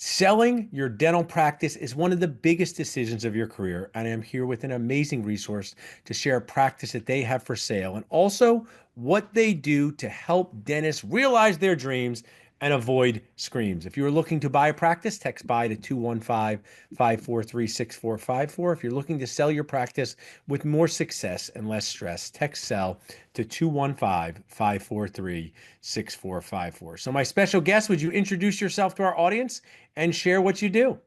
Selling your dental practice is one of the biggest decisions of your career, and I am here with an amazing resource to share a practice that they have for sale and also what they do to help dentists realize their dreams and avoid screams. If you are looking to buy a practice, text buy to 215-543-6454. If you're looking to sell your practice with more success and less stress, text sell to 215-543-6454. So my special guest, would you introduce yourself to our audience and share what you do?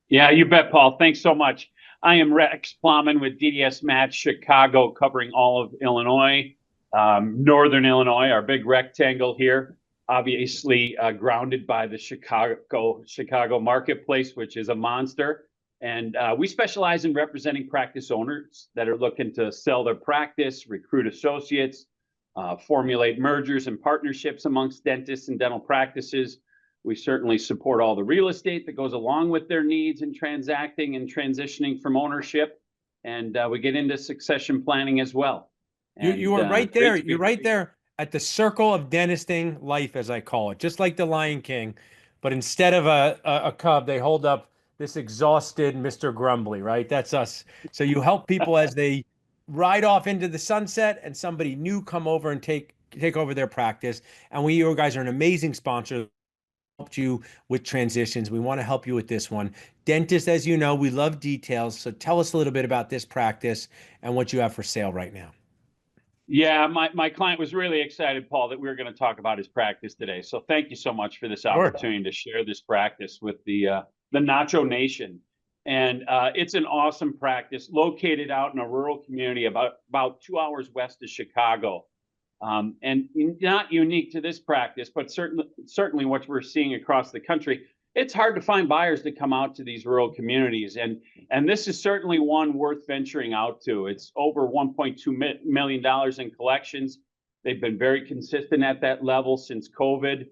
Yeah, you bet, Paul. Thanks so much. I am Rex Plamann with DDSmatch Chicago, covering all of Illinois, Northern Illinois, our big rectangle here, obviously grounded by the Chicago marketplace, which is a monster. And we specialize in representing practice owners that are looking to sell their practice, recruit associates, formulate mergers and partnerships amongst dentists and dental practices. We certainly support all the real estate that goes along with their needs in transacting and transitioning from ownership. And we get into succession planning as well. You are right there. You're right there at the circle of dentisting life, as I call it, just like the Lion King. But instead of a cub, they hold up this exhausted Mr. Grumbly, right? That's us. So you help people as they ride off into the sunset and somebody new come over and take over their practice. And you guys are an amazing sponsor. Helped you with transitions. We want to help you with this one. Dentists, as you know, we love details. So tell us a little bit about this practice and what you have for sale right now. Yeah, my client was really excited, Paul, that we were going to talk about his practice today. So thank you so much for this opportunity to share this practice with the Nacho Nation. And it's an awesome practice located out in a rural community about 2 hours west of Chicago. And not unique to this practice, but certainly what we're seeing across the country. It's hard to find buyers to come out to these rural communities, and this is certainly one worth venturing out to. It's over $1.2 million in collections. They've been very consistent at that level since COVID.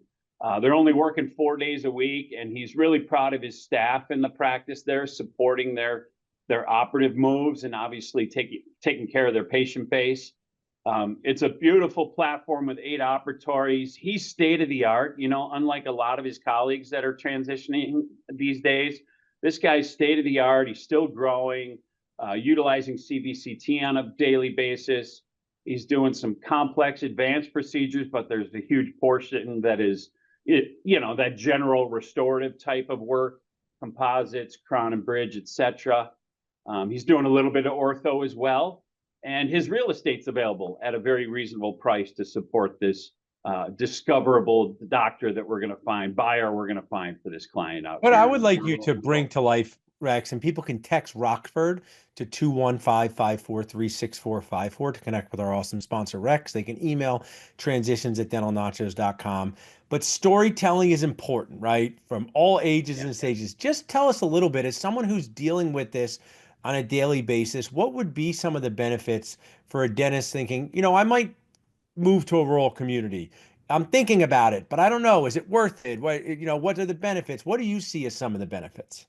They're only working 4 days a week, and he's really proud of his staff in the practice there, supporting their operative moves and obviously taking care of their patient base. It's a beautiful platform with 8 operatories. He's state of the art, unlike a lot of his colleagues that are transitioning these days. This guy's state of the art. He's still growing, utilizing CBCT on a daily basis. He's doing some complex advanced procedures, but there's a huge portion that is, that general restorative type of work, composites, crown and bridge, etc. He's doing a little bit of ortho as well. And his real estate's available at a very reasonable price to support this discoverable doctor that we're going to find, buyer we're going to find for this client out What here. I would like you to bring to life, Rex, and people can text Rockford to 215-543-6454 to connect with our awesome sponsor, Rex. They can email transitions@dentalnachos.com. But storytelling is important, right? From all ages and stages. Just tell us a little bit, as someone who's dealing with this on a daily basis, what would be some of the benefits for a dentist thinking, I might move to a rural community. I'm thinking about it, but I don't know. Is it worth it? What are the benefits? What do you see as some of the benefits?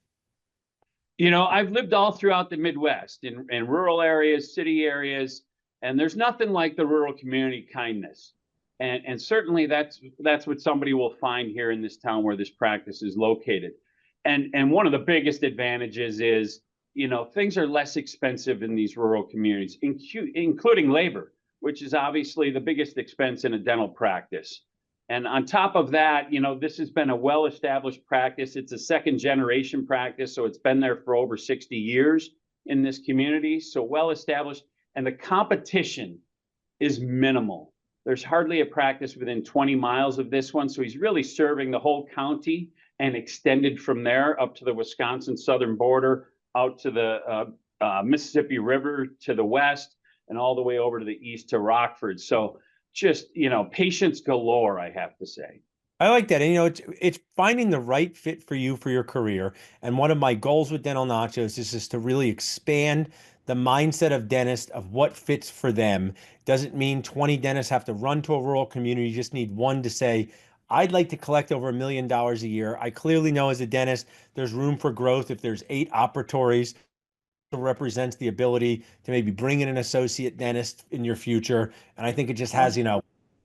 I've lived all throughout the Midwest in rural areas, city areas, and there's nothing like the rural community kindness. And certainly that's what somebody will find here in this town where this practice is located. And one of the biggest advantages is, things are less expensive in these rural communities, including labor, which is obviously the biggest expense in a dental practice. And on top of that, this has been a well-established practice. It's a second generation practice, so it's been there for over 60 years in this community, so well-established. And the competition is minimal. There's hardly a practice within 20 miles of this one, so he's really serving the whole county and extended from there up to the Wisconsin southern border, out to the Mississippi River to the west, and all the way over to the east to Rockford. So just, patience galore, I have to say. I like that. And it's finding the right fit for you for your career. And one of my goals with Dental Nachos is to really expand the mindset of dentists of what fits for them. Doesn't mean 20 dentists have to run to a rural community. You just need one to say, I'd like to collect over $1 million a year. I clearly know as a dentist, there's room for growth. If there's 8 operatories, it represents the ability to maybe bring in an associate dentist in your future. And I think it just has,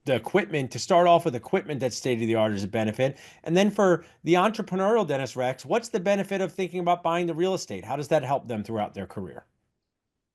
the equipment, to start off with equipment that's state of the art is a benefit. And then for the entrepreneurial dentist, Rex, what's the benefit of thinking about buying the real estate? How does that help them throughout their career?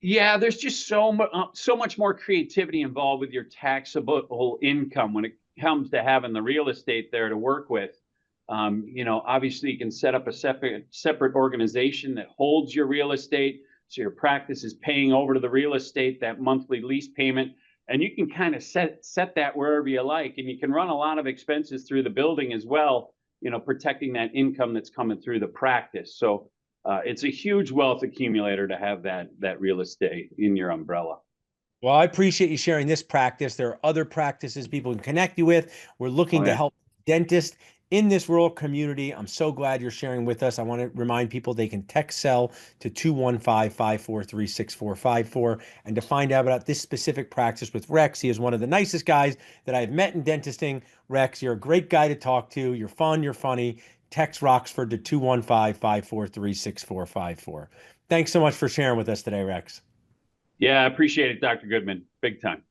Yeah, there's just so much more creativity involved with your taxable income when it comes to having the real estate there to work with. Obviously, you can set up a separate organization that holds your real estate, so your practice is paying over to the real estate that monthly lease payment, and you can kind of set that wherever you like, and you can run a lot of expenses through the building as well. Protecting that income that's coming through the practice. So it's a huge wealth accumulator to have that real estate in your umbrella. Well, I appreciate you sharing this practice. There are other practices people can connect you with. We're looking Oh to yeah. help dentists in this rural community. I'm so glad you're sharing with us. I want to remind people they can text cell to 215-543-6454. And to find out about this specific practice with Rex, he is one of the nicest guys that I've met in dentisting. Rex, you're a great guy to talk to. You're fun, you're funny. Text Roxford to 215-543-6454. Thanks so much for sharing with us today, Rex. Yeah, I appreciate it, Dr. Goodman. Big time.